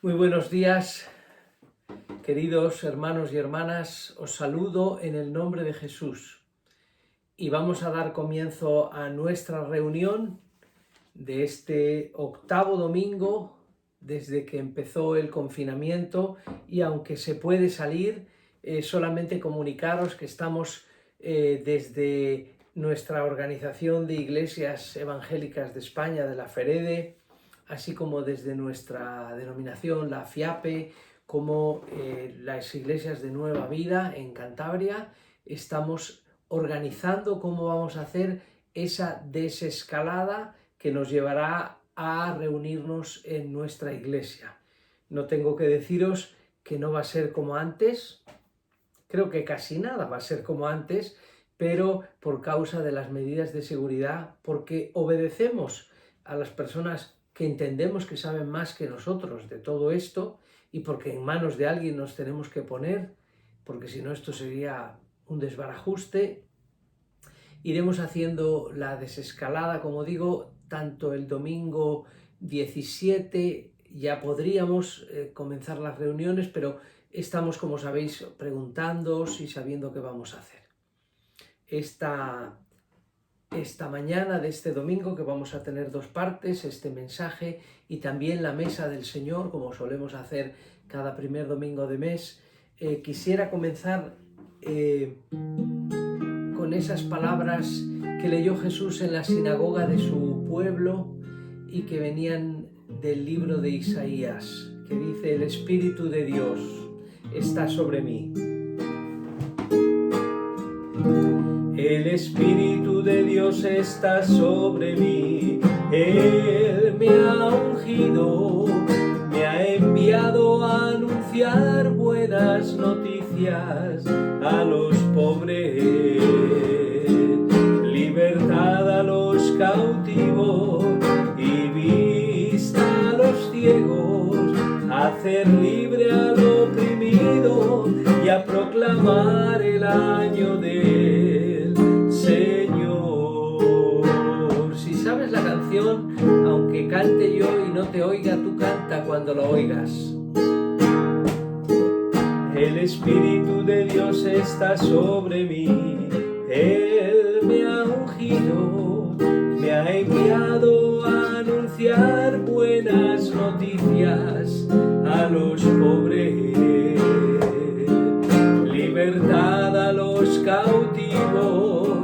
Muy buenos días, queridos hermanos y hermanas. Os saludo en el nombre de Jesús y vamos a dar comienzo a nuestra reunión de este octavo domingo desde que empezó el confinamiento, y aunque se puede salir, solamente comunicaros que estamos desde nuestra organización de iglesias evangélicas de España, de la FEREDE, así como desde nuestra denominación, la FIAPE, como las iglesias de Nueva Vida en Cantabria, estamos organizando cómo vamos a hacer esa desescalada que nos llevará a reunirnos en nuestra iglesia. No tengo que deciros que no va a ser como antes, creo que casi nada va a ser como antes, pero por causa de las medidas de seguridad, porque obedecemos a las personas que entendemos que saben más que nosotros de todo esto, y porque en manos de alguien nos tenemos que poner, porque si no esto sería un desbarajuste. Iremos haciendo la desescalada, como digo, tanto el domingo 17, ya podríamos comenzar las reuniones, pero estamos, como sabéis, preguntándoos y sabiendo qué vamos a hacer. Esta mañana de este domingo, que vamos a tener dos partes, este mensaje y también la mesa del Señor, como solemos hacer cada primer domingo de mes, quisiera comenzar con esas palabras que leyó Jesús en la sinagoga de su pueblo y que venían del libro de Isaías, que dice: el Espíritu de Dios está sobre mí. El Espíritu de Dios está sobre mí, Él me ha ungido, me ha enviado a anunciar buenas noticias a los pobres, libertad a los cautivos y vista a los ciegos, hacer libre al oprimido y a proclamar el año del Señor. Si sabes la canción, aunque cante yo y no te oiga, tú canta cuando la oigas. El Espíritu de Dios está sobre mí, Él me ha ungido, me ha enviado a anunciar buenas noticias a los pobres, libertad a los cautivos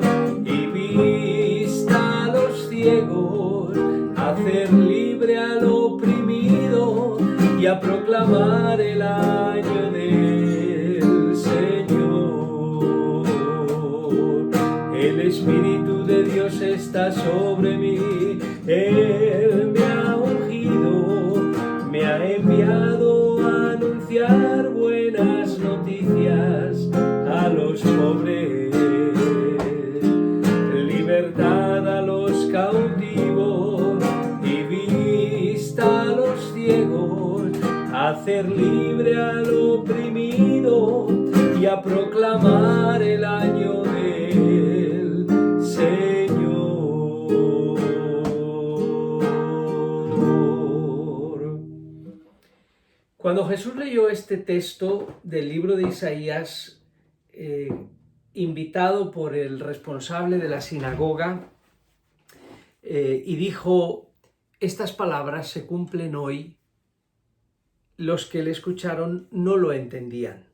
y vista a los ciegos, hacer libre al oprimido y a proclamar el año del Señor. El Espíritu de Dios está sobre mí, Él me ha ungido, me ha enviado a anunciar buenas noticias a los pobres, libertad a los cautivos y vista a los ciegos, hacer libre al oprimido y a proclamar el año del Señor. Cuando Jesús leyó este texto del libro de Isaías, invitado por el responsable de la sinagoga, y dijo: estas palabras se cumplen hoy, los que le escucharon no lo entendían.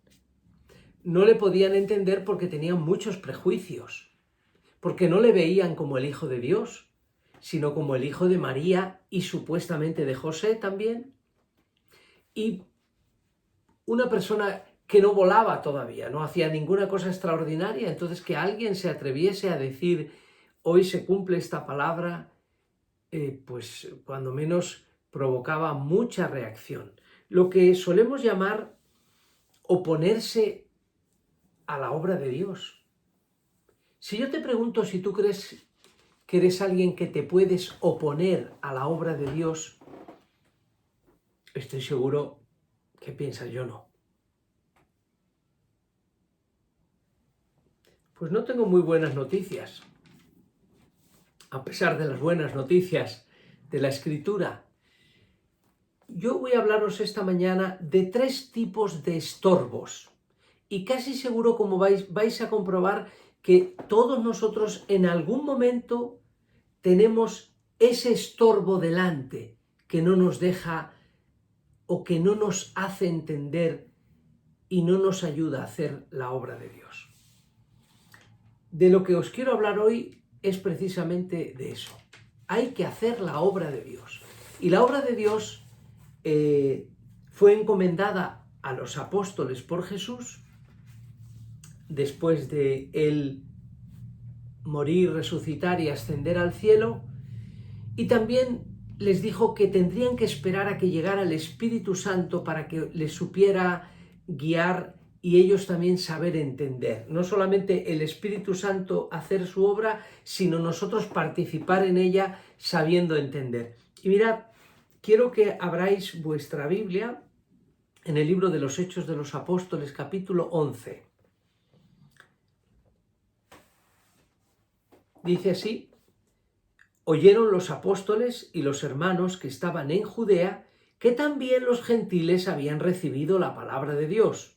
No le podían entender porque tenían muchos prejuicios, porque no le veían como el Hijo de Dios, sino como el hijo de María y supuestamente de José también, y una persona que no volaba todavía, no hacía ninguna cosa extraordinaria. Entonces, que alguien se atreviese a decir: hoy se cumple esta palabra, pues cuando menos provocaba mucha reacción. Lo que solemos llamar oponerse a la obra de Dios. Si yo te pregunto si tú crees que eres alguien que te puedes oponer a la obra de Dios, estoy seguro que piensas: yo no. Pues no tengo muy buenas noticias. A pesar de las buenas noticias de la Escritura, yo voy a hablaros esta mañana de 3 tipos de estorbos. Y casi seguro, como vais a comprobar, que todos nosotros en algún momento tenemos ese estorbo delante que no nos deja o que no nos hace entender y no nos ayuda a hacer la obra de Dios. De lo que os quiero hablar hoy es precisamente de eso. Hay que hacer la obra de Dios. Y la obra de Dios fue encomendada a los apóstoles por Jesús después de él morir, resucitar y ascender al cielo, y también les dijo que tendrían que esperar a que llegara el Espíritu Santo para que les supiera guiar y ellos también saber entender. No solamente el Espíritu Santo hacer su obra, sino nosotros participar en ella sabiendo entender. Y mirad, quiero que abráis vuestra Biblia en el libro de los Hechos de los Apóstoles, capítulo 11. Dice así: oyeron los apóstoles y los hermanos que estaban en Judea que también los gentiles habían recibido la palabra de Dios.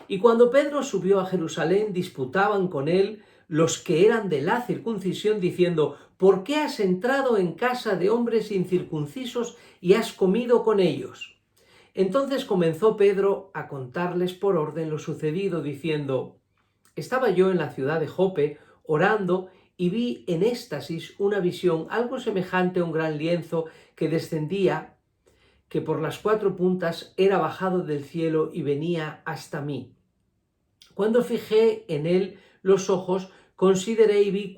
Y cuando Pedro subió a Jerusalén, disputaban con él los que eran de la circuncisión, diciendo: ¿por qué has entrado en casa de hombres incircuncisos y has comido con ellos? Entonces comenzó Pedro a contarles por orden lo sucedido, diciendo: estaba yo en la ciudad de Jope orando y vi en éxtasis una visión, algo semejante a un gran lienzo que descendía, que por las 4 puntas era bajado del cielo y venía hasta mí. Cuando fijé en él los ojos, consideré y vi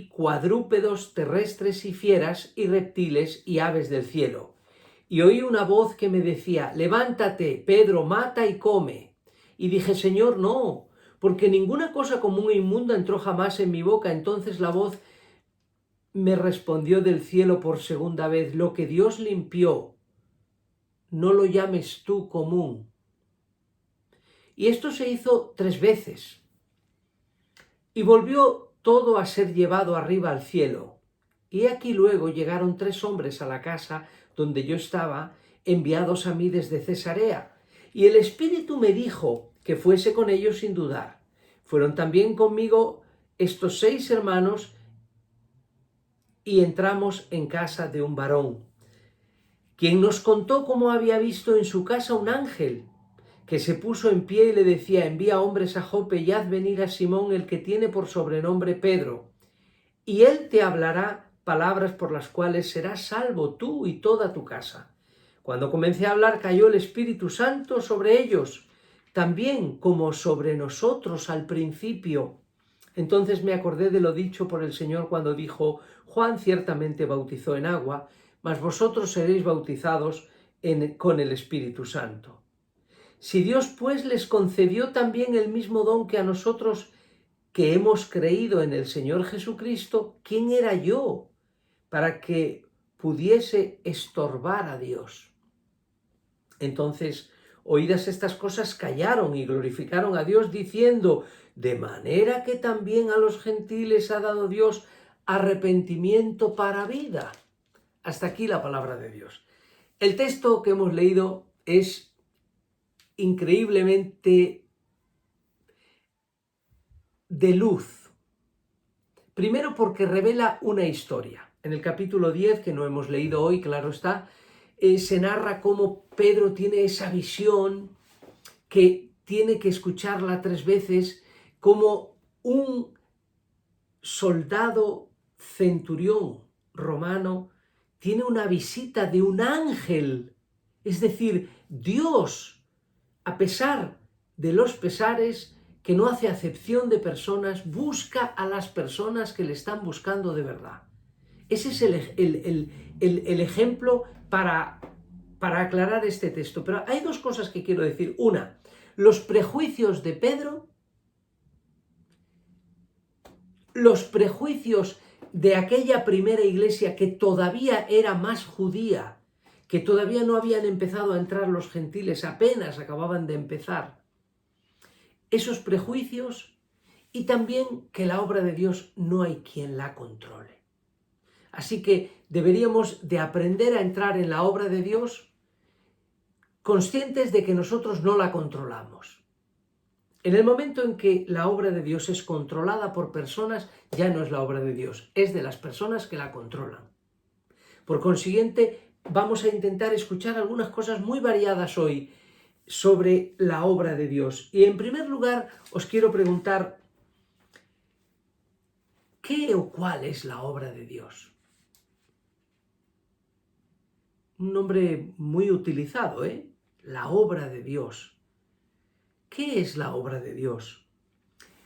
cuadrúpedos terrestres y fieras y reptiles y aves del cielo. Y oí una voz que me decía: levántate, Pedro, mata y come. Y dije: Señor, no, porque ninguna cosa común e inmunda entró jamás en mi boca. Entonces la voz me respondió del cielo por segunda vez: lo que Dios limpió, no lo llames tú común. Y esto se hizo 3 veces. Y volvió todo a ser llevado arriba al cielo. Y aquí luego llegaron 3 hombres a la casa donde yo estaba, enviados a mí desde Cesarea. Y el Espíritu me dijo que fuese con ellos sin dudar. Fueron también conmigo estos 6 hermanos y entramos en casa de un varón, quien nos contó cómo había visto en su casa un ángel que se puso en pie y le decía: envía hombres a Jope y haz venir a Simón, el que tiene por sobrenombre Pedro, y él te hablará palabras por las cuales serás salvo tú y toda tu casa. Cuando comencé a hablar, cayó el Espíritu Santo sobre ellos, también como sobre nosotros al principio. Entonces me acordé de lo dicho por el Señor cuando dijo: Juan ciertamente bautizó en agua, mas vosotros seréis bautizados con el Espíritu Santo. Si Dios pues les concedió también el mismo don que a nosotros, que hemos creído en el Señor Jesucristo, ¿quién era yo para que pudiese estorbar a Dios? Entonces, oídas estas cosas, callaron y glorificaron a Dios, diciendo: de manera que también a los gentiles ha dado Dios arrepentimiento para vida. Hasta aquí la palabra de Dios. El texto que hemos leído es increíblemente de luz. Primero porque revela una historia. En el capítulo 10, que no hemos leído hoy, claro está, se narra cómo Pedro tiene esa visión, que tiene que escucharla 3 veces, como un soldado centurión romano tiene una visita de un ángel. Es decir, Dios, a pesar de los pesares, que no hace acepción de personas, busca a las personas que le están buscando de verdad. Ese es el ejemplo para aclarar este texto. Pero hay 2 cosas que quiero decir. Una, los prejuicios de Pedro, los prejuicios de aquella primera iglesia que todavía era más judía, que todavía no habían empezado a entrar los gentiles, apenas acababan de empezar. Esos prejuicios, y también que la obra de Dios no hay quien la controle. Así que deberíamos de aprender a entrar en la obra de Dios conscientes de que nosotros no la controlamos. En el momento en que la obra de Dios es controlada por personas, ya no es la obra de Dios, es de las personas que la controlan. Por consiguiente, vamos a intentar escuchar algunas cosas muy variadas hoy sobre la obra de Dios. Y en primer lugar, os quiero preguntar, ¿qué o cuál es la obra de Dios? Un nombre muy utilizado, ¿eh? La obra de Dios. ¿Qué es la obra de Dios?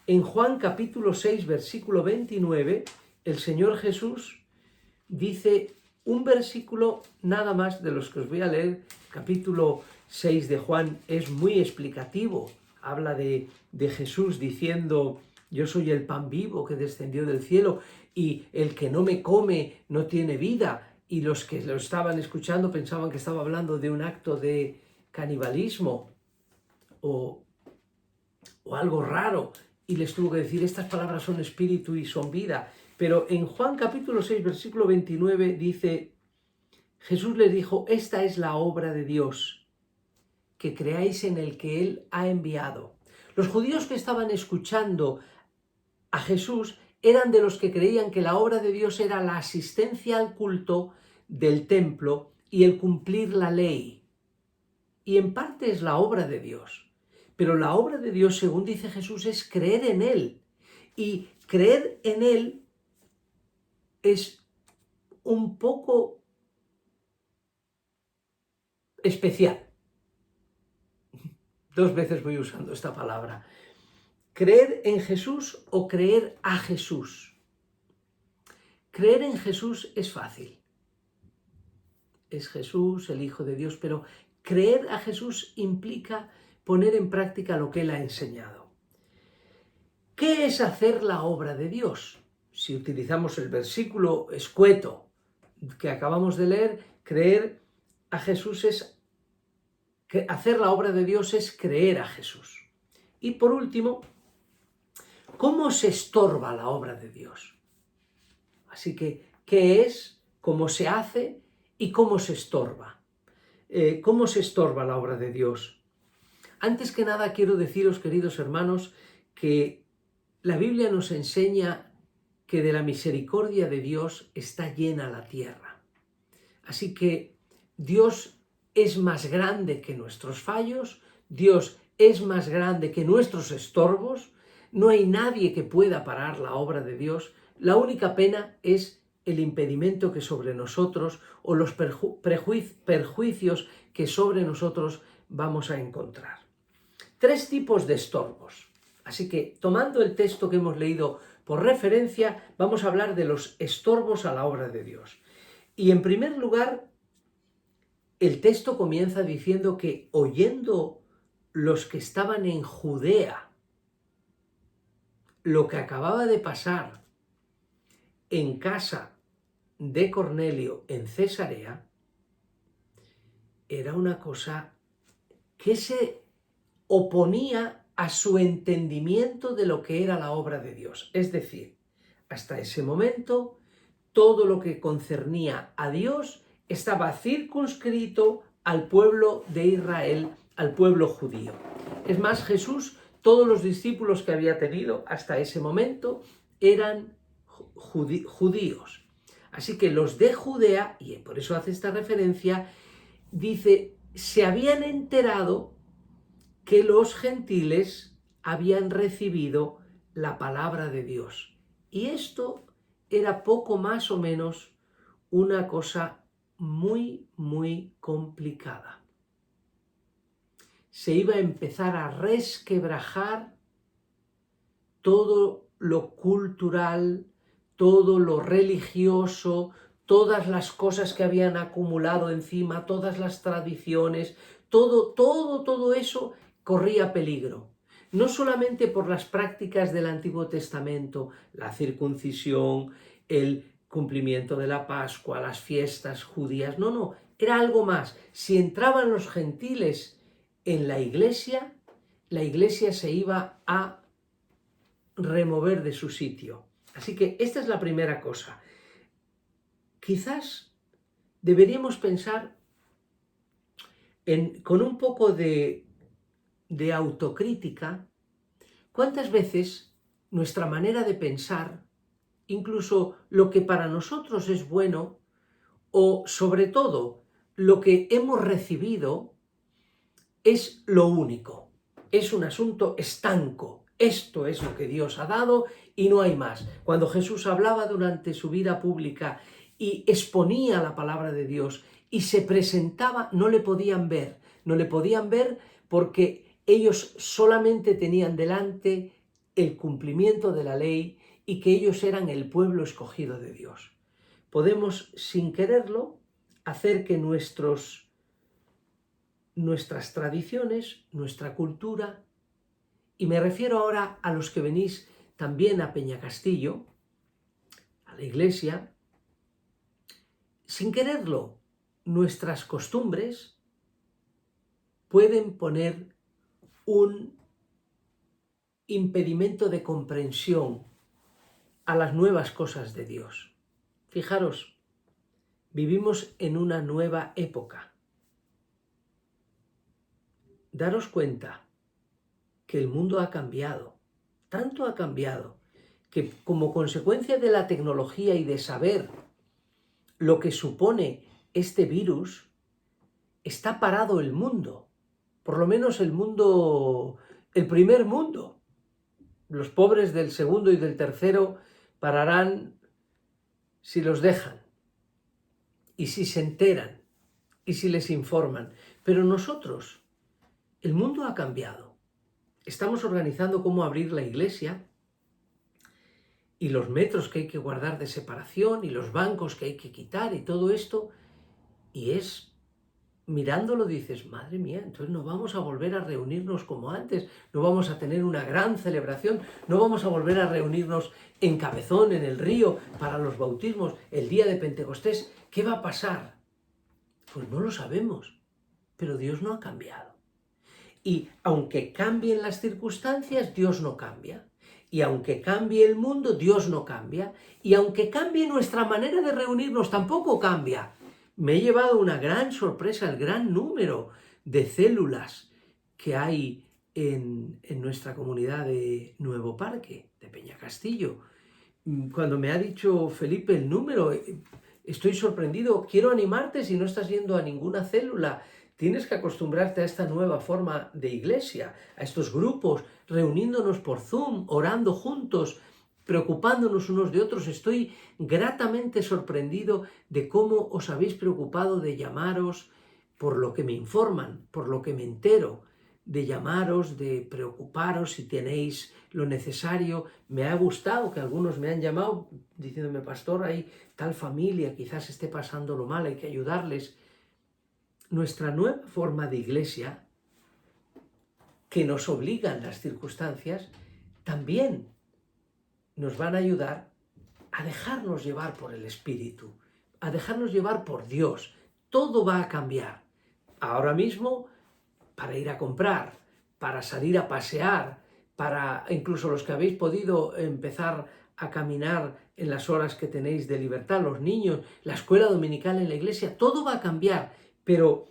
En Juan capítulo 6, versículo 29, el Señor Jesús dice un versículo nada más de los que os voy a leer. Capítulo 6 de Juan es muy explicativo. Habla de Jesús diciendo: yo soy el pan vivo que descendió del cielo y el que no me come no tiene vida. Y los que lo estaban escuchando pensaban que estaba hablando de un acto de canibalismo o algo raro. Y les tuvo que decir: estas palabras son espíritu y son vida. Pero en Juan capítulo 6, versículo 29 dice: Jesús les dijo: esta es la obra de Dios, que creáis en el que Él ha enviado. Los judíos que estaban escuchando a Jesús eran de los que creían que la obra de Dios era la asistencia al culto del templo y el cumplir la ley. Y en parte es la obra de Dios. Pero la obra de Dios, según dice Jesús, es creer en Él. Y creer en Él es un poco especial. 2 veces voy usando esta palabra. ¿Creer en Jesús o creer a Jesús? Creer en Jesús es fácil. Es Jesús, el Hijo de Dios, pero creer a Jesús implica poner en práctica lo que Él ha enseñado. ¿Qué es hacer la obra de Dios? Si utilizamos el versículo escueto que acabamos de leer, creer a Jesús es hacer la obra de Dios, es creer a Jesús. Y por último, ¿cómo se estorba la obra de Dios? Así que, ¿qué es? ¿Cómo se hace? ¿Y cómo se estorba? ¿Cómo se estorba la obra de Dios? Antes que nada quiero deciros, queridos hermanos, que la Biblia nos enseña que de la misericordia de Dios está llena la tierra. Así que Dios es más grande que nuestros fallos, Dios es más grande que nuestros estorbos, no hay nadie que pueda parar la obra de Dios. La única pena es el impedimento que sobre nosotros o los perjuicios que sobre nosotros vamos a encontrar. 3 tipos de estorbos. Así que, tomando el texto que hemos leído por referencia, vamos a hablar de los estorbos a la obra de Dios. Y en primer lugar, el texto comienza diciendo que oyendo los que estaban en Judea lo que acababa de pasar en casa de Cornelio en Cesarea, era una cosa que se oponía a su entendimiento de lo que era la obra de Dios. Es decir, hasta ese momento, todo lo que concernía a Dios estaba circunscrito al pueblo de Israel, al pueblo judío. Es más, Jesús, todos los discípulos que había tenido hasta ese momento eran judíos. Así que los de Judea, y por eso hace esta referencia, dice, se habían enterado que los gentiles habían recibido la palabra de Dios. Y esto era poco más o menos una cosa muy, muy complicada. Se iba a empezar a resquebrajar todo lo cultural, todo lo religioso, todas las cosas que habían acumulado encima, todas las tradiciones, todo eso corría peligro. No solamente por las prácticas del Antiguo Testamento, la circuncisión, el cumplimiento de la Pascua, las fiestas judías, no, era algo más. Si entraban los gentiles en la iglesia se iba a remover de su sitio. Así que esta es la primera cosa. quizás deberíamos pensar con un poco de autocrítica, cuántas veces nuestra manera de pensar, incluso lo que para nosotros es bueno, o sobre todo lo que hemos recibido, es lo único, es un asunto estanco. Esto es lo que Dios ha dado y no hay más. Cuando Jesús hablaba durante su vida pública y exponía la palabra de Dios y se presentaba, no le podían ver porque ellos solamente tenían delante el cumplimiento de la ley y que ellos eran el pueblo escogido de Dios. Podemos, sin quererlo, hacer que nuestras tradiciones, nuestra cultura, y me refiero ahora a los que venís también a Peñacastillo, a la iglesia, sin quererlo, nuestras costumbres pueden poner un impedimento de comprensión a las nuevas cosas de Dios. Fijaros, vivimos en una nueva época. Daros cuenta que el mundo ha cambiado, tanto ha cambiado, que como consecuencia de la tecnología y de saber lo que supone este virus, está parado el mundo, por lo menos el primer mundo. Los pobres del segundo y del tercero pararán si los dejan, y si se enteran, y si les informan. Pero nosotros, el mundo ha cambiado. Estamos organizando cómo abrir la iglesia, y los metros que hay que guardar de separación, y los bancos que hay que quitar, y todo esto, y mirándolo dices, madre mía, entonces no vamos a volver a reunirnos como antes, no vamos a tener una gran celebración, no vamos a volver a reunirnos en Cabezón, en el río, para los bautismos, el día de Pentecostés. ¿Qué va a pasar? Pues no lo sabemos, pero Dios no ha cambiado. Y aunque cambien las circunstancias, Dios no cambia. Y aunque cambie el mundo, Dios no cambia. Y aunque cambie nuestra manera de reunirnos, tampoco cambia. Me he llevado una gran sorpresa, el gran número de células que hay en nuestra comunidad de Nuevo Parque, de Peñacastillo. Cuando me ha dicho Felipe el número, estoy sorprendido. Quiero animarte si no estás yendo a ninguna célula. Tienes que acostumbrarte a esta nueva forma de iglesia, a estos grupos, reuniéndonos por Zoom, orando juntos, preocupándonos unos de otros. Estoy gratamente sorprendido de cómo os habéis preocupado de llamaros por lo que me informan, por lo que me entero, de llamaros, de preocuparos si tenéis lo necesario. Me ha gustado que algunos me han llamado diciéndome, pastor, hay tal familia, quizás esté pasándolo mal, hay que ayudarles. Nuestra nueva forma de iglesia, que nos obligan las circunstancias, también nos van a ayudar a dejarnos llevar por el Espíritu, a dejarnos llevar por Dios. Todo va a cambiar. Ahora mismo, para ir a comprar, para salir a pasear, para incluso los que habéis podido empezar a caminar en las horas que tenéis de libertad, los niños, la escuela dominical en la iglesia, todo va a cambiar. Pero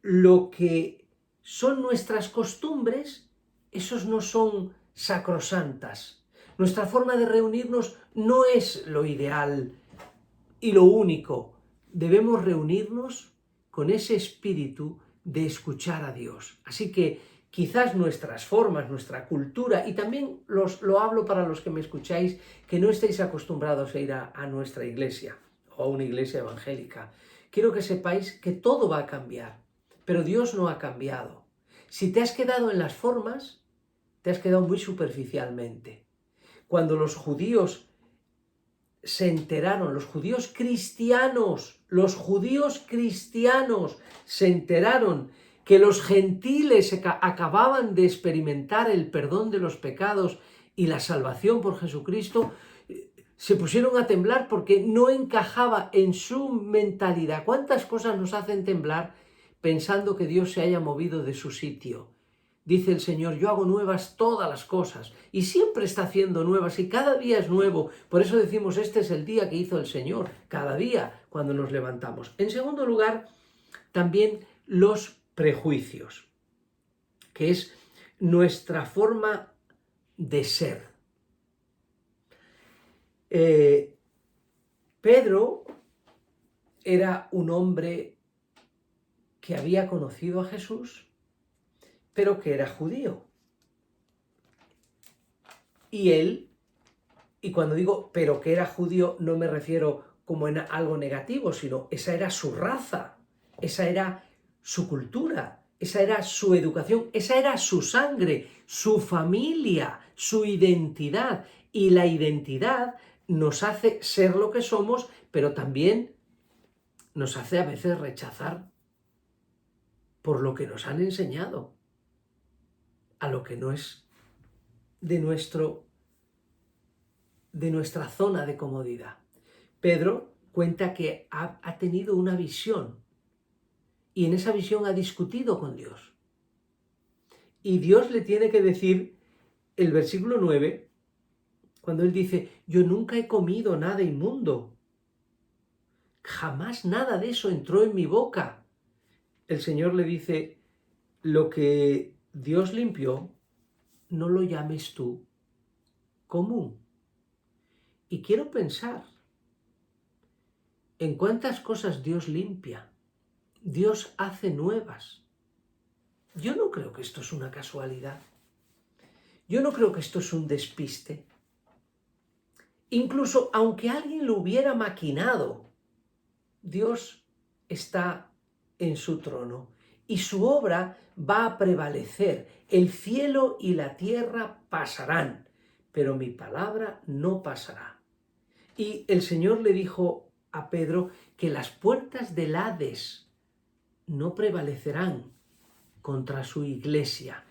lo que son nuestras costumbres, esos no son sacrosantas. Nuestra forma de reunirnos no es lo ideal y lo único. Debemos reunirnos con ese espíritu de escuchar a Dios. Así que quizás nuestras formas, nuestra cultura, y también lo hablo para los que me escucháis, que no estéis acostumbrados a ir a nuestra iglesia o a una iglesia evangélica. Quiero que sepáis que todo va a cambiar, pero Dios no ha cambiado. Si te has quedado en las formas, te has quedado muy superficialmente. Cuando los judíos se enteraron, los judíos cristianos se enteraron que los gentiles acababan de experimentar el perdón de los pecados y la salvación por Jesucristo, se pusieron a temblar porque no encajaba en su mentalidad. ¿Cuántas cosas nos hacen temblar pensando que Dios se haya movido de su sitio? dice el Señor, yo hago nuevas todas las cosas, y siempre está haciendo nuevas, y cada día es nuevo. Por eso decimos, este es el día que hizo el Señor, cada día cuando nos levantamos. En segundo lugar, también los prejuicios, que es nuestra forma de ser. Pedro era un hombre que había conocido a Jesús, pero que era judío. Y cuando digo pero que era judío, no me refiero como en algo negativo, sino esa era su raza, esa era su cultura, esa era su educación, esa era su sangre, su familia, su identidad. Y la identidad nos hace ser lo que somos, pero también nos hace a veces rechazar por lo que nos han enseñado, a lo que no es de nuestra zona de comodidad. Pedro cuenta que ha tenido una visión y en esa visión ha discutido con Dios. Y Dios le tiene que decir, el versículo 9, cuando él dice, yo nunca he comido nada inmundo, jamás nada de eso entró en mi boca. El Señor le dice, lo que Dios limpió, no lo llames tú común. Y quiero pensar en cuántas cosas Dios limpia, Dios hace nuevas. Yo no creo que esto es una casualidad. Yo no creo que esto es un despiste. Incluso aunque alguien lo hubiera maquinado, Dios está en su trono y su obra va a prevalecer. El cielo y la tierra pasarán, pero mi palabra no pasará. Y el Señor le dijo a Pedro que las puertas del Hades no prevalecerán contra su iglesia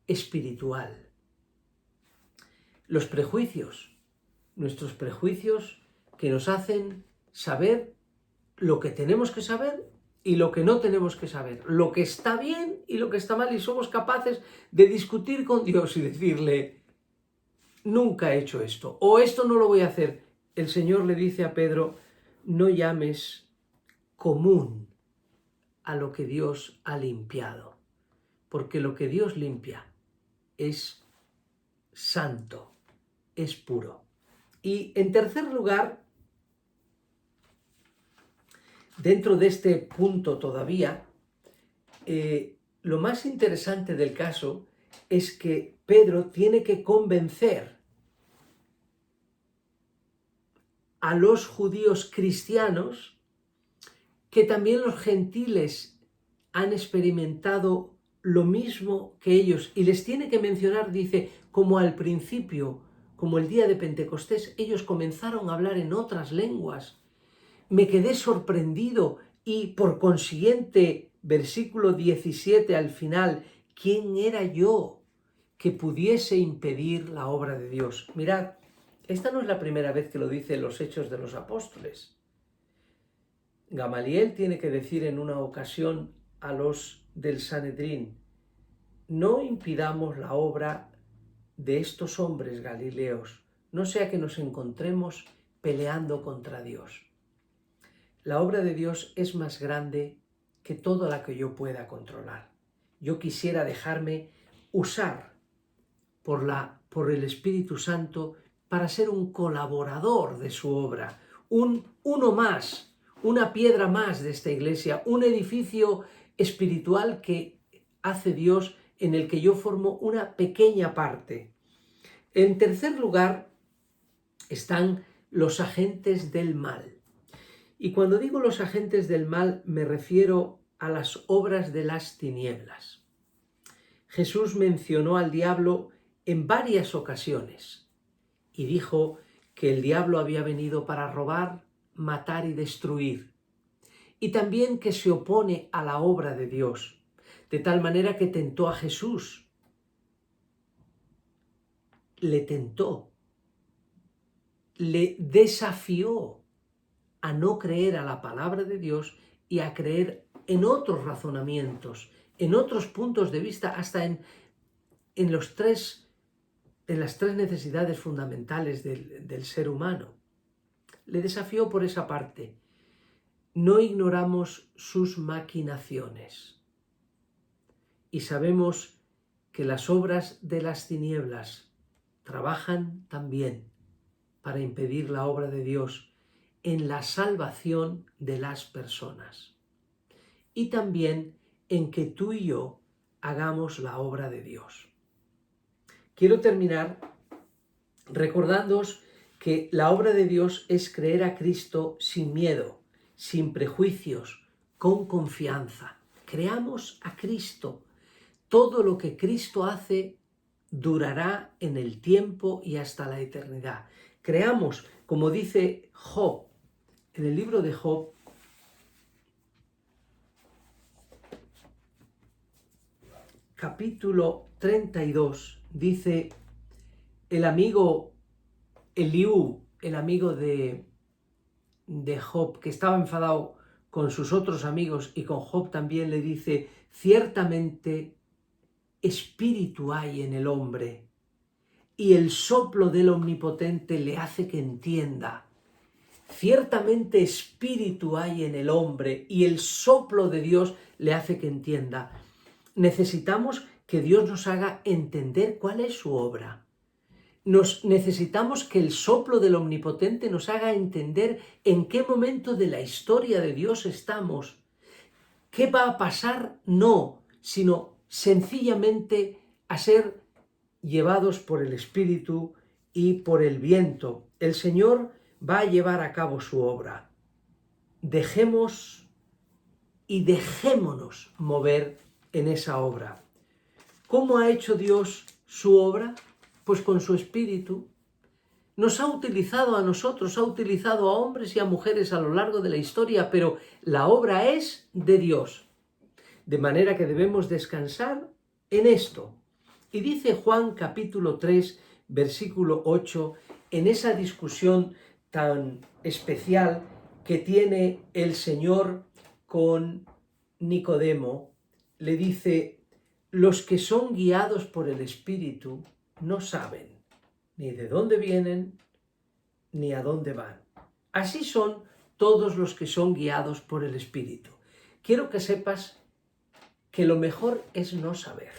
espiritual. Los prejuicios, nuestros prejuicios que nos hacen saber lo que tenemos que saber y lo que no tenemos que saber, lo que está bien y lo que está mal, y somos capaces de discutir con Dios y decirle, nunca he hecho esto, o esto no lo voy a hacer. El Señor le dice a Pedro, no llames común a lo que Dios ha limpiado, porque lo que Dios limpia es santo, es puro. Y en tercer lugar, dentro de este punto todavía, lo más interesante del caso es que Pedro tiene que convencer a los judíos cristianos que también los gentiles han experimentado lo mismo que ellos, y les tiene que mencionar, dice, como al principio, como el día de Pentecostés, ellos comenzaron a hablar en otras lenguas. Me quedé sorprendido y por consiguiente, versículo 17 al final, ¿quién era yo que pudiese impedir la obra de Dios? Mirad, esta no es la primera vez que lo dice en los Hechos de los Apóstoles. Gamaliel tiene que decir en una ocasión a los del Sanedrín, no impidamos la obra de estos hombres galileos, no sea que nos encontremos peleando contra Dios. La obra de Dios es más grande que toda la que yo pueda controlar. Yo quisiera dejarme usar por el Espíritu Santo para ser un colaborador de su obra, uno más, una piedra más de esta iglesia, un edificio espiritual que hace Dios en el que yo formo una pequeña parte. En tercer lugar están los agentes del mal. Y cuando digo los agentes del mal me refiero a las obras de las tinieblas. Jesús mencionó al diablo en varias ocasiones y dijo que el diablo había venido para robar, matar y destruir, y también que se opone a la obra de Dios, de tal manera que tentó a Jesús. Le tentó, le desafió a no creer a la palabra de Dios y a creer en otros razonamientos en otros puntos de vista, hasta en las tres necesidades fundamentales del ser humano. Le desafío por esa parte. No ignoramos sus maquinaciones y sabemos que las obras de las tinieblas trabajan también para impedir la obra de Dios en la salvación de las personas y también en que tú y yo hagamos la obra de Dios. Quiero terminar recordándoos que la obra de Dios es creer a Cristo sin miedo, sin prejuicios, con confianza. Creamos a Cristo. Todo lo que Cristo hace durará en el tiempo y hasta la eternidad. Creamos, como dice Job, en el libro de Job, capítulo 32, dice el amigo Eliú, el amigo de Job, que estaba enfadado con sus otros amigos y con Job también, le dice: ciertamente espíritu hay en el hombre y el soplo del Omnipotente le hace que entienda. Ciertamente espíritu hay en el hombre y el soplo de Dios le hace que entienda. Necesitamos que Dios nos haga entender cuál es su obra. Necesitamos que el soplo del Omnipotente nos haga entender en qué momento de la historia de Dios estamos. ¿Qué va a pasar? No, sino sencillamente a ser llevados por el Espíritu y por el viento. El Señor va a llevar a cabo su obra. Dejémonos mover en esa obra. ¿Cómo ha hecho Dios su obra? Pues con su Espíritu. Nos ha utilizado a nosotros, ha utilizado a hombres y a mujeres a lo largo de la historia, pero la obra es de Dios. De manera que debemos descansar en esto. Y dice Juan capítulo 3, versículo 8, en esa discusión tan especial que tiene el Señor con Nicodemo, le dice: los que son guiados por el Espíritu no saben ni de dónde vienen ni a dónde van. Así son todos los que son guiados por el Espíritu. Quiero que sepas que lo mejor es no saber.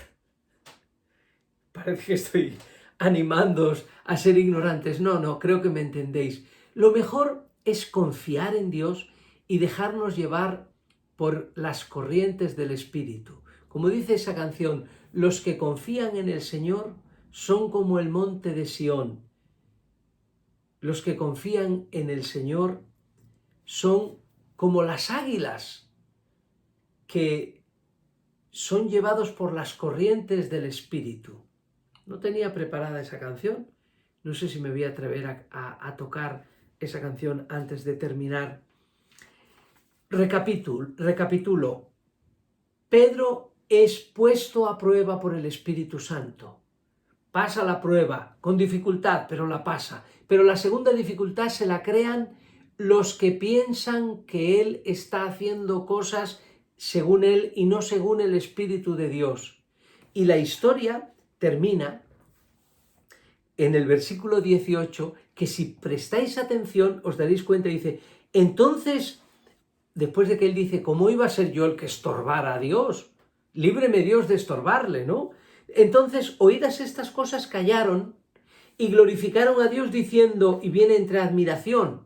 Parece que estoy animándoos a ser ignorantes. No, creo que me entendéis. Lo mejor es confiar en Dios y dejarnos llevar por las corrientes del Espíritu. Como dice esa canción, los que confían en el Señor son como el monte de Sión. Los que confían en el Señor son como las águilas que son llevados por las corrientes del Espíritu. No tenía preparada esa canción. No sé si me voy a atrever a tocar esa canción antes de terminar. Recapitulo. Pedro es puesto a prueba por el Espíritu Santo. Pasa la prueba, con dificultad, pero la pasa. Pero la segunda dificultad se la crean los que piensan que él está haciendo cosas según él y no según el Espíritu de Dios. Y la historia termina en el versículo 18, que si prestáis atención os daréis cuenta, dice: entonces, después de que él dice, ¿cómo iba a ser yo el que estorbara a Dios? Líbreme Dios de estorbarle, ¿no? Entonces, oídas estas cosas, callaron y glorificaron a Dios diciendo, y viene entre admiración: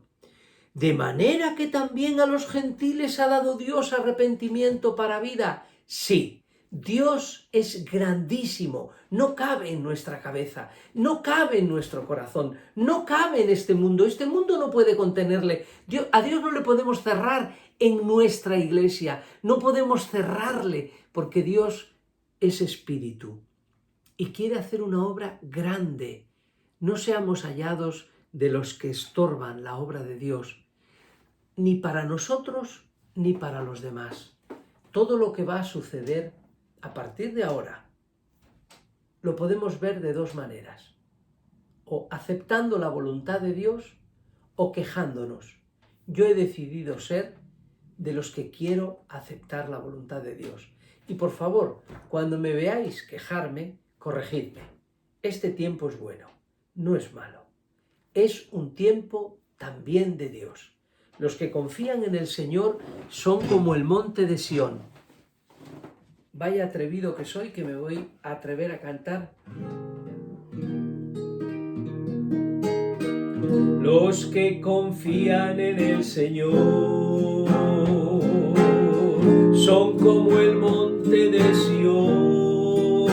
de manera que también a los gentiles ha dado Dios arrepentimiento para vida. Sí, Dios es grandísimo, no cabe en nuestra cabeza, no cabe en nuestro corazón, no cabe en este mundo no puede contenerle. A Dios no le podemos cerrar en nuestra iglesia, no podemos cerrarle, porque Dios es espíritu y quiere hacer una obra grande. No seamos hallados de los que estorban la obra de Dios, ni para nosotros ni para los demás. Todo lo que va a suceder a partir de ahora lo podemos ver de dos maneras: o aceptando la voluntad de Dios o quejándonos. Yo he decidido ser de los que quiero aceptar la voluntad de Dios. Y por favor, cuando me veáis quejarme, corregidme. Este tiempo es bueno, no es malo. Es un tiempo también de Dios. Los que confían en el Señor son como el monte de Sión. Vaya atrevido que soy, que me voy a atrever a cantar. Los que confían en el Señor son como el monte de Sión.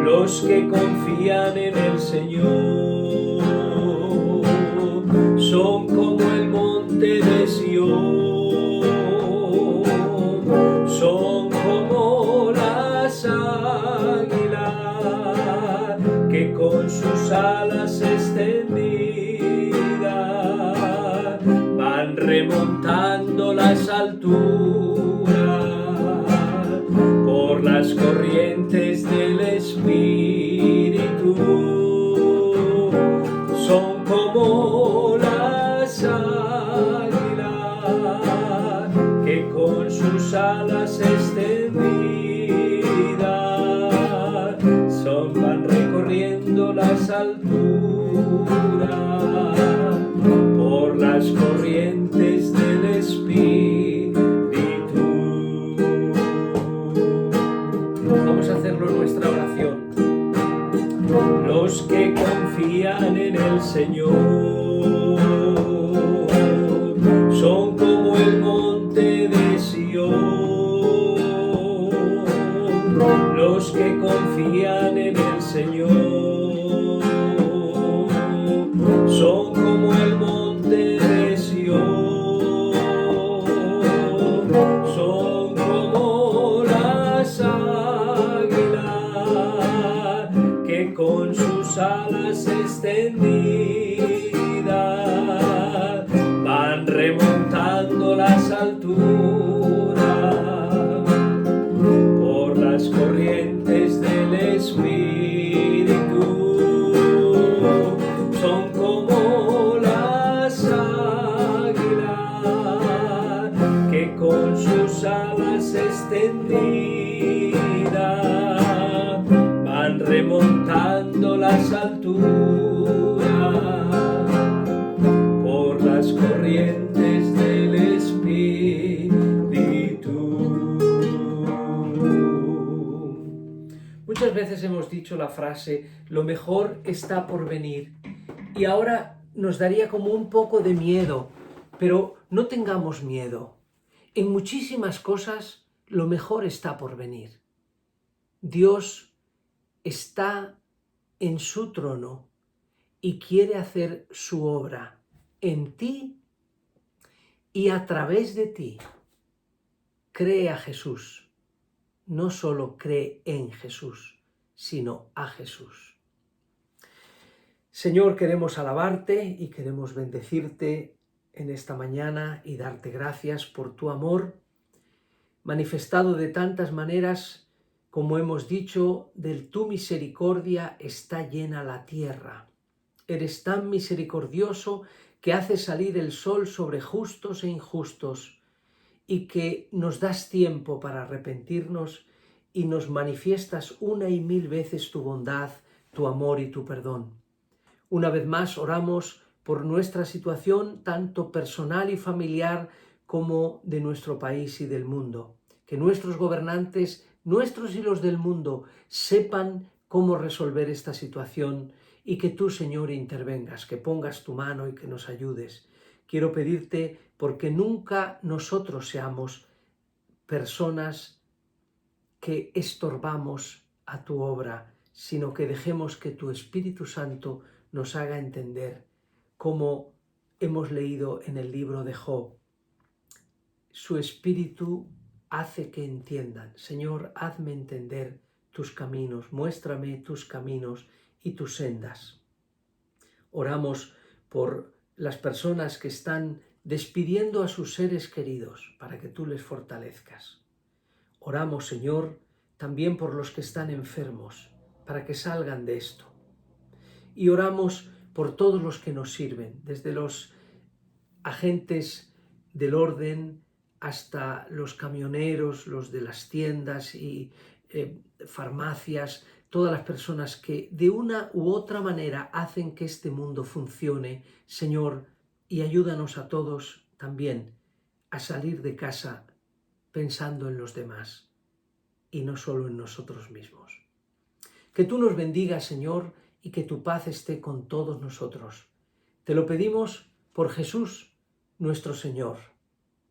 Los que confían en el Señor son como el monte de Sión. Son como las águilas que con sus alas extendidas van remontando las alturas por las corrientes del Espíritu. Son como las águilas que con sus alas extendidas van recorriendo las alturas por las corrientes del Espíritu. Vamos a hacerlo en nuestra oración. Los que confían en el Señor son como el monte de Sión. Los que confían en el Señor son como el monte de Sión. Son como las águilas que con sus alas extendidas van remontando las alturas por las corrientes del Espíritu. Son como las águilas que con sus alas extendidas van remontando las alturas por las corrientes del Espíritu. Muchas veces hemos dicho la frase, lo mejor está por venir, y ahora nos daría como un poco de miedo, pero no tengamos miedo. En muchísimas cosas lo mejor está por venir. Dios está en su trono y quiere hacer su obra en ti y a través de ti. Cree a Jesús. No solo cree en Jesús, sino a Jesús. Señor, queremos alabarte y queremos bendecirte en esta mañana y darte gracias por tu amor, manifestado de tantas maneras, como hemos dicho, de tu misericordia está llena la tierra. Eres tan misericordioso que haces salir el sol sobre justos e injustos, y que nos das tiempo para arrepentirnos y nos manifiestas una y mil veces tu bondad, tu amor y tu perdón. Una vez más oramos por nuestra situación, tanto personal y familiar como de nuestro país y del mundo. Que nuestros gobernantes, nuestros y los del mundo, sepan cómo resolver esta situación y que tú, Señor, intervengas, que pongas tu mano y que nos ayudes. Quiero pedirte porque nunca nosotros seamos personas que estorbamos a tu obra, sino que dejemos que tu Espíritu Santo nos haga entender, como hemos leído en el libro de Job. Su Espíritu hace que entiendan. Señor, hazme entender tus caminos, muéstrame tus caminos y tus sendas. Oramos por las personas que están despidiendo a sus seres queridos para que tú les fortalezcas. Oramos, Señor, también por los que están enfermos para que salgan de esto. Y oramos por todos los que nos sirven, desde los agentes del orden hasta los camioneros, los de las tiendas y farmacias, todas las personas que de una u otra manera hacen que este mundo funcione, Señor, y ayúdanos a todos también a salir de casa pensando en los demás y no solo en nosotros mismos. Que tú nos bendigas, Señor, y que tu paz esté con todos nosotros. Te lo pedimos por Jesús, nuestro Señor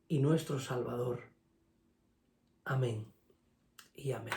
y nuestro Salvador. Amén y amén.